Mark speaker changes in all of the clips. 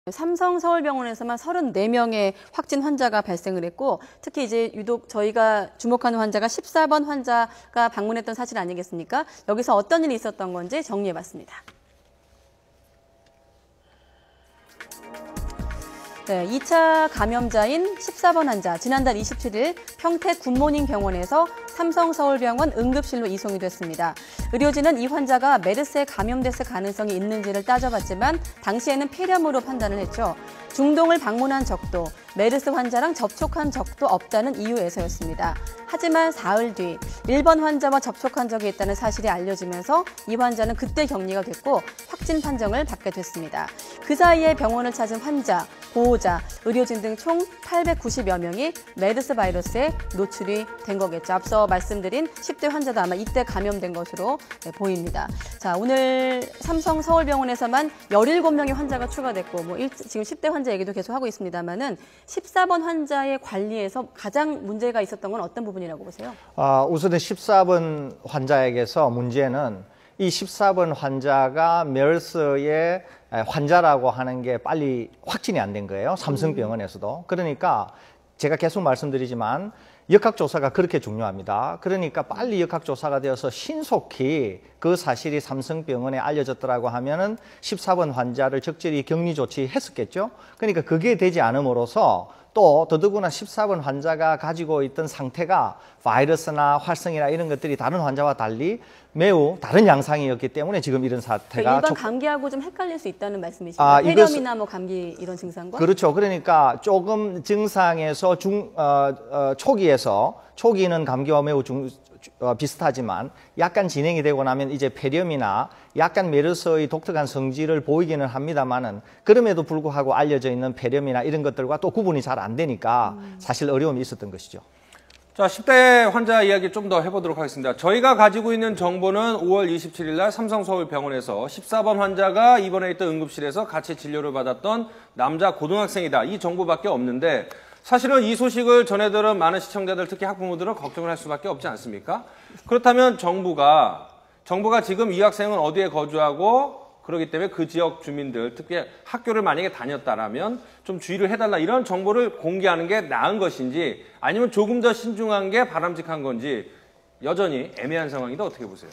Speaker 1: 삼성 서울병원에서만 34명의 확진 환자가 발생을 했고, 특히 이제 유독 저희가 주목하는 환자가 14번 환자가 방문했던 사실 아니겠습니까? 여기서 어떤 일이 있었던 건지 정리해봤습니다. 네, 2차 감염자인 14번 환자, 지난달 27일 평택 굿모닝 병원에서 삼성서울병원 응급실로 이송이 됐습니다. 의료진은 이 환자가 메르스에 감염됐을 가능성이 있는지를 따져봤지만 당시에는 폐렴으로 판단을 했죠. 중동을 방문한 적도, 메르스 환자랑 접촉한 적도 없다는 이유에서였습니다. 하지만 사흘 뒤 1번 환자와 접촉한 적이 있다는 사실이 알려지면서 이 환자는 그때 격리가 됐고 확진 판정을 받게 됐습니다. 그 사이에 병원을 찾은 환자, 보호자, 의료진 등 총 890여 명이 메르스 바이러스에 노출이 된 거겠죠. 앞서 말씀드린 10대 환자도 아마 이때 감염된 것으로 보입니다. 자, 오늘 삼성 서울병원에서만 17명의 환자가 추가됐고, 지금 10대 환자 얘기도 계속 하고 있습니다만은 14번 환자의 관리에서 가장 문제가 있었던 건 어떤 부분이라고 보세요?
Speaker 2: 우선은 14번 환자에게서 문제는 이 14번 환자가 메르스의 환자라고 하는 게 빨리 확진이 안 된 거예요. 삼성병원에서도. 그러니까 제가 계속 말씀드리지만 역학조사가 그렇게 중요합니다. 그러니까 빨리 역학조사가 되어서 신속히 그 사실이 삼성병원에 알려졌더라고 하면은 14번 환자를 적절히 격리 조치했었겠죠. 그러니까 그게 되지 않음으로써 또 더더구나 14번 환자가 가지고 있던 상태가 바이러스나 활성이나 이런 것들이 다른 환자와 달리 매우 다른 양상이었기 때문에 지금 이런 사태가
Speaker 1: 일반 감기하고 좀 헷갈릴 수 있다는 말씀이신가요? 폐렴이나 감기 이런 증상과?
Speaker 2: 그렇죠. 그러니까 조금 증상에서 초기는 감기와 매우 비슷하지만 약간 진행이 되고 나면 이제 폐렴이나 약간 메르스의 독특한 성질을 보이기는 합니다만은 그럼에도 불구하고 알려져 있는 폐렴이나 이런 것들과 또 구분이 잘 안 되니까 사실 어려움이 있었던 것이죠.
Speaker 3: 자, 10대 환자 이야기 좀 더 해보도록 하겠습니다. 저희가 가지고 있는 정보는 5월 27일 날 삼성서울병원에서 14번 환자가 입원해 있던 응급실에서 같이 진료를 받았던 남자 고등학생이다. 이 정보밖에 없는데 사실은 이 소식을 전해들은 많은 시청자들, 특히 학부모들은 걱정을 할 수밖에 없지 않습니까? 그렇다면 정부가 지금 이 학생은 어디에 거주하고 그렇기 때문에 그 지역 주민들, 특히 학교를 만약에 다녔다라면 좀 주의를 해달라, 이런 정보를 공개하는 게 나은 것인지 아니면 조금 더 신중한 게 바람직한 건지 여전히 애매한 상황인데 어떻게 보세요?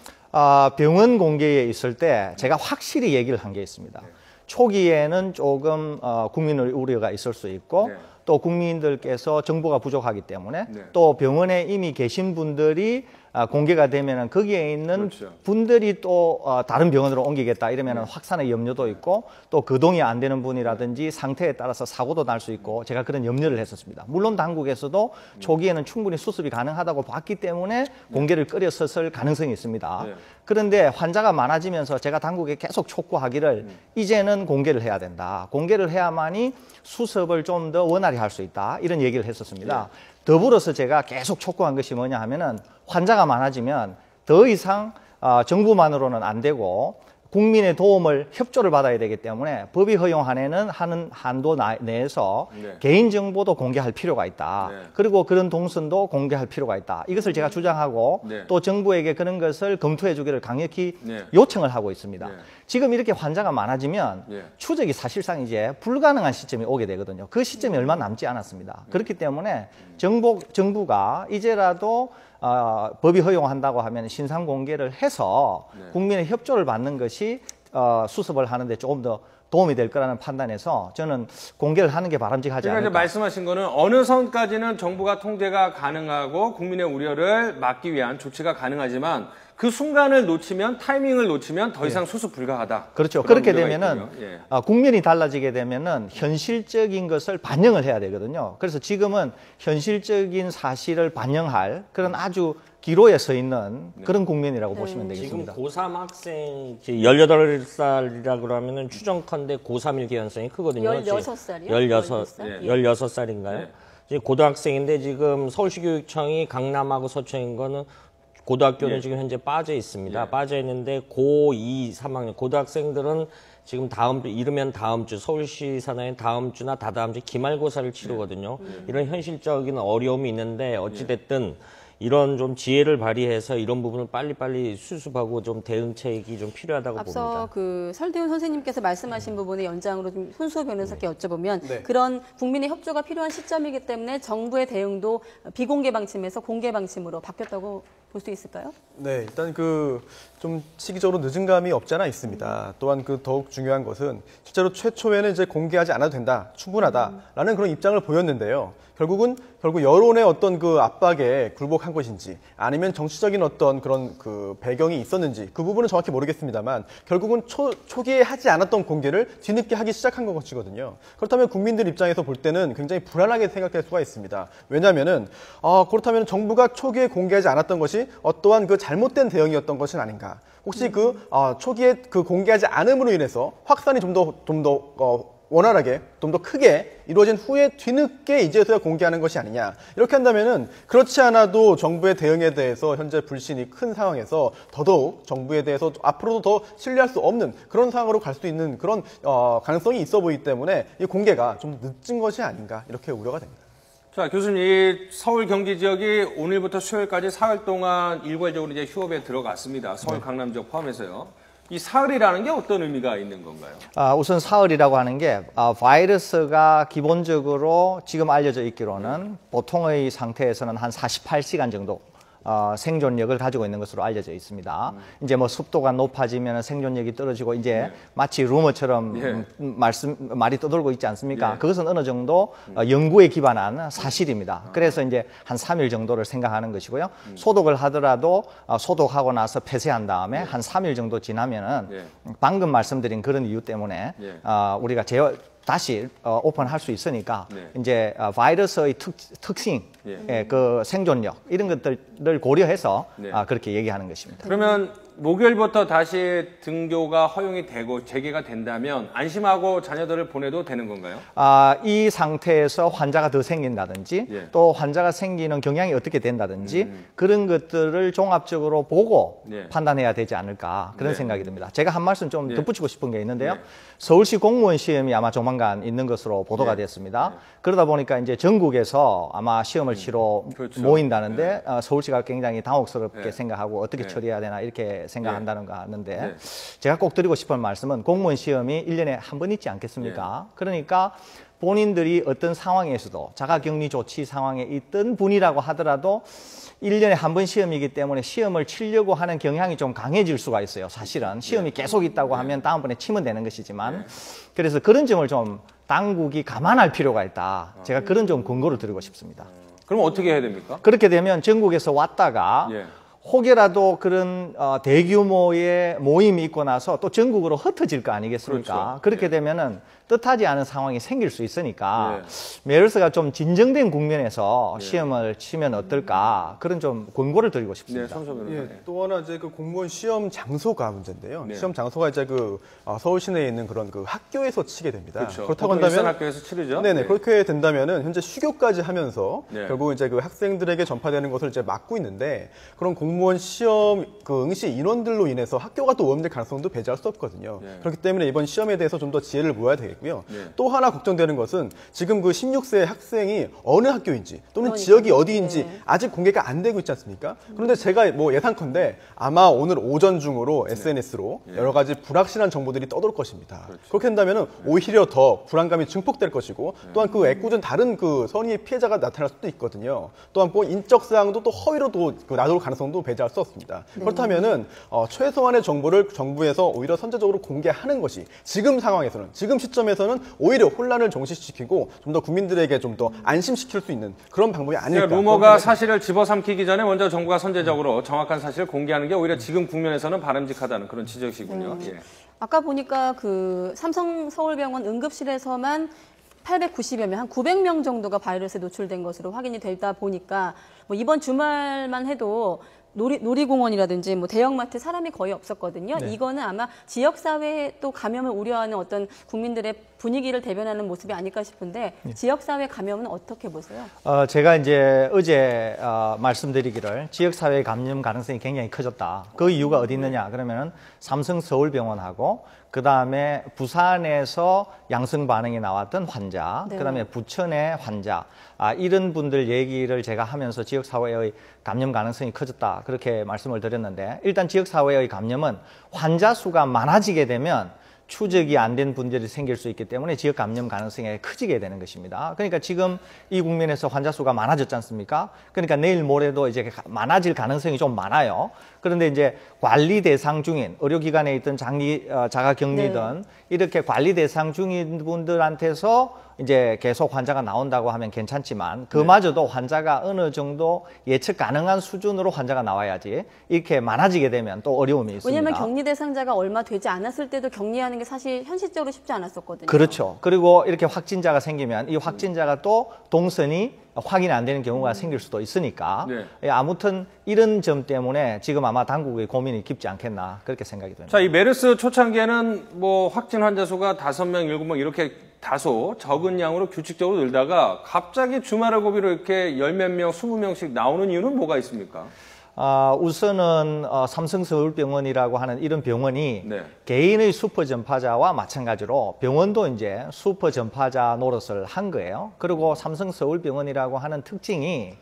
Speaker 2: 병원 공개에 있을 때 제가 확실히 얘기를 한 게 있습니다. 초기에는 조금 국민의 우려가 있을 수 있고 또 국민들께서 정보가 부족하기 때문에 또 병원에 이미 계신 분들이 공개가 되면은 거기에 있는 분들이 또 다른 병원으로 옮기겠다 이러면은 확산의 염려도 있고 또 거동이 안 되는 분이라든지 상태에 따라서 사고도 날 수 있고 제가 그런 염려를 했었습니다. 물론 당국에서도 초기에는 충분히 수습이 가능하다고 봤기 때문에 공개를 꺼렸었을 가능성이 있습니다. 그런데 환자가 많아지면서 제가 당국에 계속 촉구하기를 이제는 공개를 해야 된다. 공개를 해야만이 수습을 좀 더 원활히 할 수 있다. 이런 얘기를 했었습니다. 더불어서 제가 계속 촉구한 것이 뭐냐 하면은 환자가 많아지면 더 이상 정부만으로는 안 되고 국민의 도움을 협조를 받아야 되기 때문에 법이 허용하는 한도 내에서 개인정보도 공개할 필요가 있다. 그리고 그런 동선도 공개할 필요가 있다. 이것을 제가 주장하고 또 정부에게 그런 것을 검토해 주기를 강력히 요청을 하고 있습니다. 지금 이렇게 환자가 많아지면 추적이 사실상 이제 불가능한 시점이 오게 되거든요. 그 시점이 얼마 남지 않았습니다. 그렇기 때문에 정부가 이제라도 법이 허용한다고 하면 신상 공개를 해서 국민의 협조를 받는 것이 수습을 하는데 조금 더 도움이 될 거라는 판단에서 저는 공개를 하는 게 바람직하지 않을까.
Speaker 3: 그러니까 이제 말씀하신 거는 어느 선까지는 정부가 통제가 가능하고 국민의 우려를 막기 위한 조치가 가능하지만 그 순간을 놓치면, 타이밍을 놓치면 더 이상 수습 불가하다.
Speaker 2: 그렇죠. 그렇게 되면은 국면이 달라지게 되면은 현실적인 것을 반영을 해야 되거든요. 그래서 지금은 현실적인 사실을 반영할 그런 아주 기로에 서 있는 그런 국면이라고 보시면 되겠습니다.
Speaker 4: 지금 고3 학생 18살이라 그러면은 추정컨대 고3일 가능성이 크거든요.
Speaker 1: 16살이요?
Speaker 4: 16살인가요? 이제 고등학생인데 지금 서울시교육청이 강남하고 서초인 거는 고등학교는 지금 현재 빠져 있습니다. 빠져 있는데 고2, 3학년 고등학생들은 지금 이르면 다음 주 서울시 산하의 다음 주나 다다음 주 기말고사를 치르거든요. 이런 현실적인 어려움이 있는데 어찌됐든 이런 좀 지혜를 발휘해서 이런 부분을 빨리빨리 수습하고 좀 대응책이 좀 필요하다고
Speaker 1: 앞서
Speaker 4: 봅니다.
Speaker 1: 그 설대훈 선생님께서 말씀하신 부분의 연장으로 좀 손수호 변호사께 여쭤보면
Speaker 5: 네.
Speaker 1: 그런 국민의 협조가 필요한 시점이기 때문에 정부의 대응도 비공개 방침에서 공개 방침으로 바뀌었다고 볼 수 있을까요?
Speaker 5: 네, 일단 그 좀 시기적으로 늦은 감이 없지 않아 있습니다. 또한 그 더욱 중요한 것은 실제로 최초에는 이제 공개하지 않아도 된다, 충분하다라는 그런 입장을 보였는데요. 결국 여론의 어떤 그 압박에 굴복한 것인지 아니면 정치적인 어떤 그런 그 배경이 있었는지 그 부분은 정확히 모르겠습니다만 결국은 초기에 하지 않았던 공개를 뒤늦게 하기 시작한 것이거든요. 그렇다면 국민들 입장에서 볼 때는 굉장히 불안하게 생각할 수가 있습니다. 왜냐하면은 그렇다면 정부가 초기에 공개하지 않았던 것이 어떠한 그 잘못된 대응이었던 것은 아닌가? 혹시 초기에 그 공개하지 않음으로 인해서 확산이 좀 더 원활하게 좀 더 크게 이루어진 후에 뒤늦게 이제서야 공개하는 것이 아니냐. 이렇게 한다면은 그렇지 않아도 정부의 대응에 대해서 현재 불신이 큰 상황에서 더더욱 정부에 대해서 앞으로도 더 신뢰할 수 없는 그런 상황으로 갈 수 있는 그런 가능성이 있어 보이기 때문에 이 공개가 좀 늦은 것이 아닌가 이렇게 우려가 됩니다.
Speaker 3: 자, 교수님, 이 서울 경기 지역이 오늘부터 수요일까지 사흘 동안 일괄적으로 이제 휴업에 들어갔습니다. 서울 강남 지역 포함해서요. 이 사흘이라는 게 어떤 의미가 있는 건가요?
Speaker 2: 우선 사흘이라고 하는 게 바이러스가 기본적으로 지금 알려져 있기로는 보통의 상태에서는 한 48시간 정도 생존력을 가지고 있는 것으로 알려져 있습니다. 이제 뭐 습도가 높아지면 생존력이 떨어지고 이제 마치 루머처럼 말이 떠돌고 있지 않습니까? 그것은 어느 정도 연구에 기반한 사실입니다. 그래서 이제 한 3일 정도를 생각하는 것이고요. 소독을 하더라도 소독하고 나서 폐쇄한 다음에 한 3일 정도 지나면은 방금 말씀드린 그런 이유 때문에 우리가 다시 오픈할 수 있으니까 이제 바이러스의 특性, 그 생존력 이런 것들을 고려해서 그렇게 얘기하는 것입니다.
Speaker 3: 그러면 목요일부터 다시 등교가 허용이 되고 재개가 된다면 안심하고 자녀들을 보내도 되는 건가요?
Speaker 2: 이 상태에서 환자가 더 생긴다든지 또 환자가 생기는 경향이 어떻게 된다든지 그런 것들을 종합적으로 보고 판단해야 되지 않을까 그런 생각이 듭니다. 제가 한 말씀 좀 덧붙이고 싶은 게 있는데요. 서울시 공무원 시험이 아마 조만간 있는 것으로 보도가 됐습니다. 그러다 보니까 이제 전국에서 아마 시험을 치러 모인다는데 서울시가 굉장히 당혹스럽게 생각하고 어떻게 처리해야 되나 이렇게 생각한다는 거 같는데 제가 꼭 드리고 싶은 말씀은 공무원 시험이 1년에 한 번 있지 않겠습니까? 그러니까 본인들이 어떤 상황에서도 자가격리 조치 상황에 있던 분이라고 하더라도 1년에 한 번 시험이기 때문에 시험을 치려고 하는 경향이 좀 강해질 수가 있어요. 사실은 시험이 계속 있다고 하면 다음번에 치면 되는 것이지만 그래서 그런 점을 좀 당국이 감안할 필요가 있다. 제가 그런 좀 권고를 드리고 싶습니다.
Speaker 3: 그럼 어떻게 해야 됩니까?
Speaker 2: 그렇게 되면 전국에서 왔다가 혹여라도 그런 대규모의 모임이 있고 나서 또 전국으로 흩어질 거 아니겠습니까?
Speaker 3: 그렇죠.
Speaker 2: 그렇게 되면은 뜻하지 않은 상황이 생길 수 있으니까 메르스가 좀 진정된 국면에서 시험을 치면 어떨까 그런 좀 권고를 드리고 싶습니다.
Speaker 5: 또 하나 이제 그 공무원 시험 장소가 문제인데요. 시험 장소가 이제 그 서울 시내에 있는 그런 그 학교에서 치게 됩니다.
Speaker 3: 그렇죠.
Speaker 5: 그렇다고 한다면
Speaker 3: 학교에서 치르죠.
Speaker 5: 네네 그렇게 된다면은 현재 휴교까지 하면서 결국 이제 그 학생들에게 전파되는 것을 이제 막고 있는데 그런 공무원 시험 그 응시 인원들로 인해서 학교가 또 오염될 가능성도 배제할 수 없거든요. 그렇기 때문에 이번 시험에 대해서 좀 더 지혜를 모아야 되겠고요. 또 하나 걱정되는 것은 지금 그 16세 학생이 어느 학교인지 또는 지역이 어디인지 아직 공개가 안 되고 있지 않습니까? 그런데 제가 뭐 예상컨대 아마 오늘 오전 중으로 SNS로 여러 가지 불확실한 정보들이 떠돌 것입니다. 그렇게 된다면 오히려 더 불안감이 증폭될 것이고 또한 그 애꿎은 다른 그 선의의 피해자가 나타날 수도 있거든요. 또한 뭐 인적 사항도 또 허위로 또 나돌 가능성도 배제할 수 없습니다. 그렇다면은 최소한의 정보를 정부에서 오히려 선제적으로 공개하는 것이 지금 상황에서는 지금 시점에서는 오히려 혼란을 종식시키고 좀 더 국민들에게 좀 더 안심시킬 수 있는 그런 방법이 아닐까.
Speaker 3: 그러니까 루머가 사실을 집어삼키기 전에 먼저 정부가 선제적으로 정확한 사실을 공개하는 게 오히려 지금 국면에서는 바람직하다는 그런 지적이군요.
Speaker 1: 아까 보니까 그 삼성 서울병원 응급실에서만 890여 명, 한 900명 정도가 바이러스에 노출된 것으로 확인이 되다 보니까 뭐 이번 주말만 해도 놀이공원이라든지 뭐 대형마트 사람이 거의 없었거든요. 이거는 아마 지역사회에 또 감염을 우려하는 어떤 국민들의 분위기를 대변하는 모습이 아닐까 싶은데 지역사회 감염은 어떻게 보세요?
Speaker 2: 제가 이제 어제 말씀드리기를 지역사회 감염 가능성이 굉장히 커졌다. 그 이유가 어디 있느냐 그러면은 삼성 서울병원하고 그 다음에 부산에서 양성 반응이 나왔던 환자,
Speaker 1: 네.
Speaker 2: 그 다음에 부천의 환자, 이런 분들 얘기를 제가 하면서 지역사회의 감염 가능성이 커졌다. 그렇게 말씀을 드렸는데 일단 지역사회의 감염은 환자 수가 많아지게 되면 추적이 안 된 분들이 생길 수 있기 때문에 지역 감염 가능성이 커지게 되는 것입니다. 그러니까 지금 이 국면에서 환자 수가 많아졌지 않습니까? 그러니까 내일 모레도 이제 많아질 가능성이 좀 많아요. 그런데 이제 관리 대상 중인 의료기관에 있던 자가격리든 이렇게 관리 대상 중인 분들한테서 이제 계속 환자가 나온다고 하면 괜찮지만 그마저도 환자가 어느 정도 예측 가능한 수준으로 환자가 나와야지 이렇게 많아지게 되면 또 어려움이 있습니다.
Speaker 1: 왜냐하면 격리 대상자가 얼마 되지 않았을 때도 격리하는 게 사실 현실적으로 쉽지 않았었거든요.
Speaker 2: 그렇죠. 그리고 이렇게 확진자가 생기면 이 확진자가 또 동선이 확인이 안 되는 경우가 생길 수도 있으니까 아무튼 이런 점 때문에 지금 아마 당국의 고민이 깊지 않겠나 그렇게 생각이 됩니다.
Speaker 3: 자, 이 메르스 초창기에는 뭐 확진 환자 수가 5명, 7명 이렇게 다소 적은 양으로 규칙적으로 늘다가 갑자기 주말을 고비로 이렇게 10몇 명, 20명씩 나오는 이유는 뭐가 있습니까?
Speaker 2: 우선은 삼성서울병원이라고 하는 이런 병원이 개인의 슈퍼 전파자와 마찬가지로 병원도 이제 슈퍼 전파자 노릇을 한 거예요. 그리고 삼성서울병원이라고 하는 특징이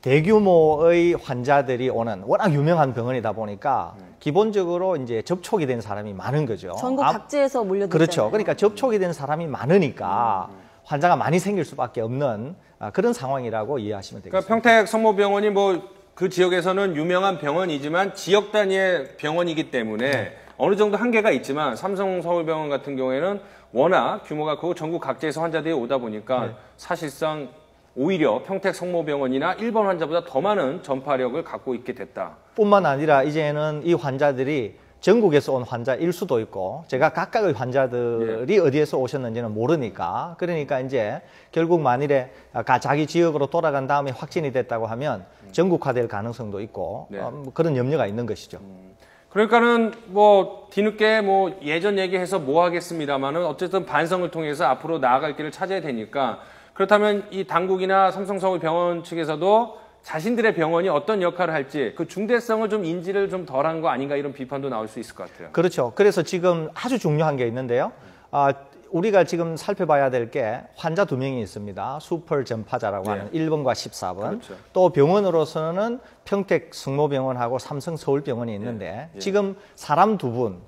Speaker 2: 대규모의 환자들이 오는 워낙 유명한 병원이다 보니까 기본적으로 이제 접촉이 된 사람이 많은 거죠.
Speaker 1: 전국 각지에서 몰려들잖아요.
Speaker 2: 그렇죠. 그러니까 접촉이 된 사람이 많으니까 환자가 많이 생길 수밖에 없는 그런 상황이라고 이해하시면 되겠습니다.
Speaker 3: 그러니까 평택 성모병원이 뭐 그 지역에서는 유명한 병원이지만 지역 단위의 병원이기 때문에 어느 정도 한계가 있지만 삼성 서울병원 같은 경우에는 워낙 규모가 크고 전국 각지에서 환자들이 오다 보니까 사실상 오히려 평택 성모병원이나 일반 환자보다 더 많은 전파력을 갖고 있게 됐다.
Speaker 2: 뿐만 아니라 이제는 이 환자들이 전국에서 온 환자일 수도 있고 제가 각각의 환자들이 어디에서 오셨는지는 모르니까 그러니까 이제 결국 만일에 자기 지역으로 돌아간 다음에 확진이 됐다고 하면 전국화될 가능성도 있고 그런 염려가 있는 것이죠.
Speaker 3: 그러니까는 뭐 뒤늦게 뭐 예전 얘기해서 뭐 하겠습니다만은 어쨌든 반성을 통해서 앞으로 나아갈 길을 찾아야 되니까 그렇다면 이 당국이나 삼성서울병원 측에서도 자신들의 병원이 어떤 역할을 할지 그 중대성을 좀 인지를 좀 덜한 거 아닌가 이런 비판도 나올 수 있을 것 같아요.
Speaker 2: 그렇죠. 그래서 지금 아주 중요한 게 있는데요. 우리가 지금 살펴봐야 될 게 환자 2명이 있습니다. 슈퍼 전파자라고 하는 1번과 14번.
Speaker 3: 그렇죠.
Speaker 2: 또 병원으로서는 평택 성모병원하고 삼성 서울병원이 있는데 지금 사람 2분,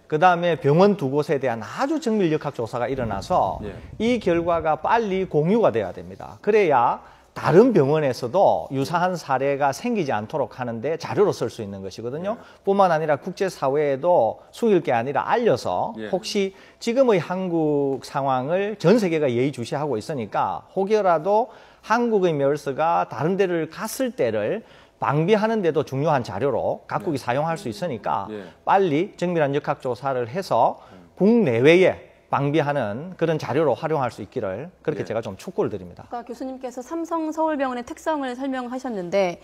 Speaker 2: 그다음에 병원 2곳에 대한 아주 정밀 역학 조사가 일어나서 이 결과가 빨리 공유가 돼야 됩니다. 그래야 다른 병원에서도 유사한 사례가 생기지 않도록 하는데 자료로 쓸 수 있는 것이거든요. 뿐만 아니라 국제사회에도 숨길 게 아니라 알려서 혹시 지금의 한국 상황을 전 세계가 예의주시하고 있으니까 혹여라도 한국의 메르스가 다른 데를 갔을 때를 방비하는 데도 중요한 자료로 각국이 사용할 수 있으니까 빨리 정밀한 역학조사를 해서 국내외에 방비하는 그런 자료로 활용할 수 있기를 그렇게 제가 좀 촉구를 드립니다.
Speaker 1: 아까 교수님께서 삼성 서울병원의 특성을 설명하셨는데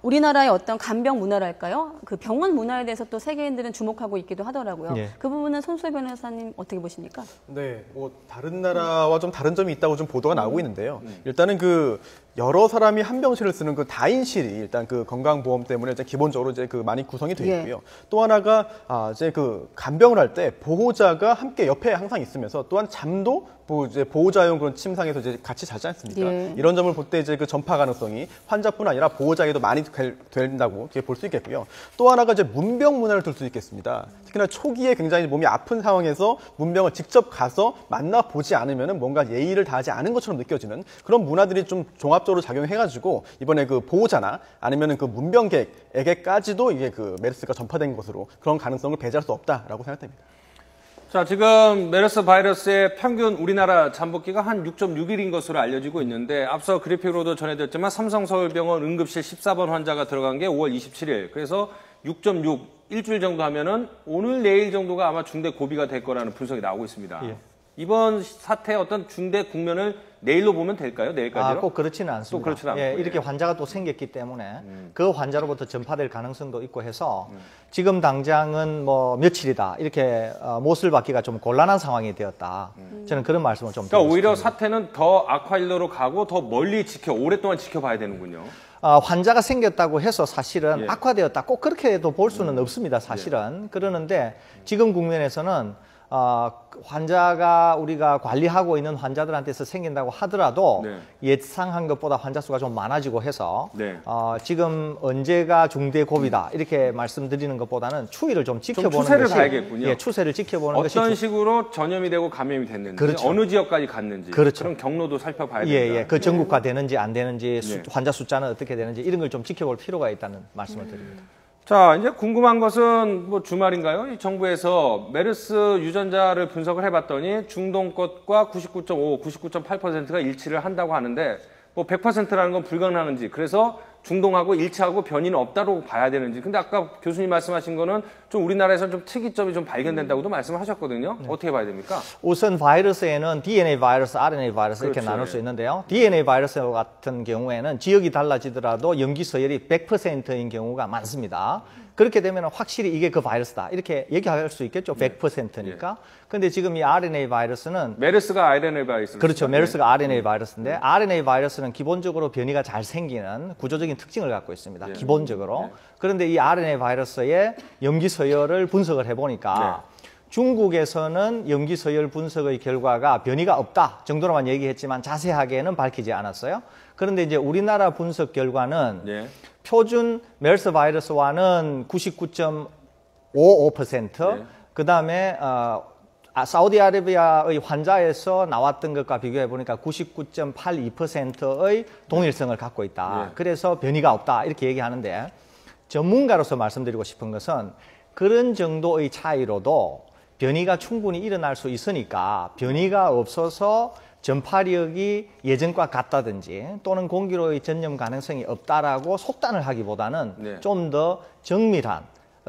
Speaker 1: 우리나라의 어떤 간병 문화랄까요? 그 병원 문화에 대해서 또 세계인들은 주목하고 있기도 하더라고요. 그 부분은 손수혜 변호사님 어떻게 보십니까?
Speaker 5: 네, 뭐 다른 나라와 좀 다른 점이 있다고 좀 보도가 나오고 있는데요. 일단은 그 여러 사람이 한 병실을 쓰는 그 다인실이 일단 그 건강보험 때문에 이제 기본적으로 이제 그 많이 구성이 되어 있고요. 또 하나가 이제 그 간병을 할 때 보호자가 함께 옆에 항상 있으면서 또한 잠도 이제 보호자용 그런 침상에서 이제 같이 자지 않습니까? 이런 점을 볼 때 이제 그 전파 가능성이 환자뿐 아니라 보호자에게도 많이 된다고 볼 수 있겠고요. 또 하나가 이제 문병 문화를 들 수 있겠습니다. 특히나 초기에 굉장히 몸이 아픈 상황에서 문병을 직접 가서 만나보지 않으면은 뭔가 예의를 다하지 않은 것처럼 느껴지는 그런 문화들이 좀 종합적으로 작용해가지고 이번에 그 보호자나 아니면은 그 문병객에게까지도 이게 그 메르스가 전파된 것으로 그런 가능성을 배제할 수 없다라고 생각됩니다.
Speaker 3: 자, 지금 메르스 바이러스의 평균 우리나라 잠복기가 한 6.6일인 것으로 알려지고 있는데 앞서 그래픽으로도 전해드렸지만 삼성서울병원 응급실 14번 환자가 들어간 게 5월 27일. 그래서 6.6 일주일 정도 하면은 오늘 내일 정도가 아마 중대 고비가 될 거라는 분석이 나오고 있습니다. 이번 사태의 어떤 중대 국면을 내일로 보면 될까요? 내일까지요?
Speaker 2: 꼭 그렇지는 않습니다.
Speaker 3: 또 그렇지는 않고,
Speaker 2: 예, 이렇게 환자가 또 생겼기 때문에 그 환자로부터 전파될 가능성도 있고 해서 지금 당장은 뭐 며칠이다 이렇게 못을 받기가 좀 곤란한 상황이 되었다. 저는 그런 말씀을 좀
Speaker 3: 그러니까
Speaker 2: 드리고
Speaker 3: 오히려
Speaker 2: 싶습니다.
Speaker 3: 사태는 더 악화일로로 가고 더 멀리 오랫동안 지켜봐야 되는군요.
Speaker 2: 환자가 생겼다고 해서 사실은
Speaker 3: 예.
Speaker 2: 악화되었다 꼭 그렇게도 볼 수는 없습니다. 사실은. 그러는데 지금 국면에서는 환자가 우리가 관리하고 있는 환자들한테서 생긴다고 하더라도
Speaker 3: 네.
Speaker 2: 예상한 것보다 환자 수가 좀 많아지고 해서
Speaker 3: 네.
Speaker 2: 지금 언제가 중대 고비다 이렇게 말씀드리는 것보다는 추이를 좀 지켜보는
Speaker 3: 추세를
Speaker 2: 것이
Speaker 3: 봐야겠군요.
Speaker 2: 예, 추세를 지켜보는 것이
Speaker 3: 어떤 식으로 전염이 되고 감염이 됐는지,
Speaker 2: 그렇죠.
Speaker 3: 어느 지역까지 갔는지,
Speaker 2: 그렇죠.
Speaker 3: 그런 경로도 살펴봐야
Speaker 2: 예,
Speaker 3: 된다.
Speaker 2: 예. 그 전국화 되는지 안 되는지
Speaker 3: 네.
Speaker 2: 환자 숫자는 어떻게 되는지 이런 걸 좀 지켜볼 필요가 있다는 말씀을 드립니다.
Speaker 3: 자, 이제 궁금한 것은 뭐 주말인가요? 이 정부에서 메르스 유전자를 분석을 해봤더니 중동 것과 99.5, 99.8%가 일치를 한다고 하는데 뭐 100%라는 건 불가능한지, 그래서 중동하고 일치하고 변이는 없다고 봐야 되는지. 근데 아까 교수님 말씀하신 거는 좀 우리나라에서는 좀 특이점이 좀 발견된다고도 말씀하셨거든요. 어떻게 봐야 됩니까?
Speaker 2: 우선 바이러스에는 DNA 바이러스, RNA 바이러스 이렇게
Speaker 3: 그렇죠.
Speaker 2: 나눌 수
Speaker 3: 예.
Speaker 2: 있는데요. DNA 바이러스 같은 경우에는 지역이 달라지더라도 염기 서열이 100%인 경우가 많습니다. 그렇게 되면 확실히 이게 그 바이러스다 이렇게 얘기할 수 있겠죠. 100%니까. 근데 지금 이 RNA 바이러스는
Speaker 3: 메르스가 RNA 바이러스.
Speaker 2: 그렇죠. 메르스가 RNA 바이러스인데 RNA 바이러스는 기본적으로 변이가 잘 생기는 구조적인 특징을 갖고 있습니다.
Speaker 3: 네.
Speaker 2: 기본적으로. 그런데 이 RNA 바이러스의 염기 서열을 분석을 해보니까 중국에서는 염기 서열 분석의 결과가 변이가 없다 정도로만 얘기했지만 자세하게는 밝히지 않았어요. 그런데 이제 우리나라 분석 결과는
Speaker 3: 예.
Speaker 2: 표준 메르스 바이러스와는 99.55%,
Speaker 3: 네.
Speaker 2: 그 다음에 사우디아라비아의 환자에서 나왔던 것과 비교해 보니까 99.82%의 동일성을 갖고 있다.
Speaker 3: 네.
Speaker 2: 그래서 변이가 없다 이렇게 얘기하는데 전문가로서 말씀드리고 싶은 것은 그런 정도의 차이로도 변이가 충분히 일어날 수 있으니까 변이가 없어서 전파력이 예전과 같다든지 또는 공기로의 전염 가능성이 없다라고 속단을 하기보다는
Speaker 3: 네.
Speaker 2: 좀 더 정밀한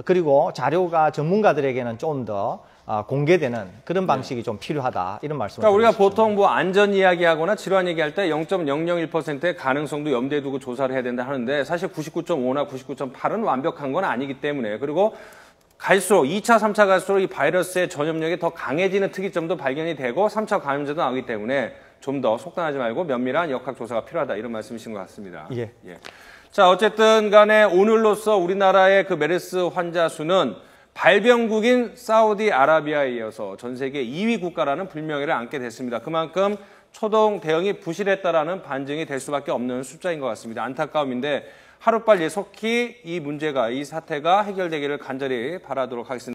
Speaker 2: 그리고 자료가 전문가들에게는 좀 더 공개되는 그런 방식이 좀 필요하다 이런 말씀을
Speaker 3: 그러니까 우리가
Speaker 2: 드리고 싶습니다.
Speaker 3: 보통 뭐 안전 이야기하거나 질환 얘기할 때 0.001%의 가능성도 염두에 두고 조사를 해야 된다 하는데 사실 99.5나 99.8은 완벽한 건 아니기 때문에, 그리고 갈수록 2차, 3차 갈수록 이 바이러스의 전염력이 더 강해지는 특이점도 발견이 되고 3차 감염자도 나오기 때문에 좀 더 속단하지 말고 면밀한 역학 조사가 필요하다 이런 말씀이신 것 같습니다.
Speaker 2: 예.
Speaker 3: 자, 어쨌든 간에 오늘로써 우리나라의 그 메르스 환자 수는 발병국인 사우디아라비아에 이어서 전 세계 2위 국가라는 불명예를 안게 됐습니다. 그만큼 초동 대응이 부실했다라는 반증이 될 수밖에 없는 숫자인 것 같습니다. 안타까움인데 하루빨리 속히 이 문제가, 이 사태가 해결되기를 간절히 바라도록 하겠습니다.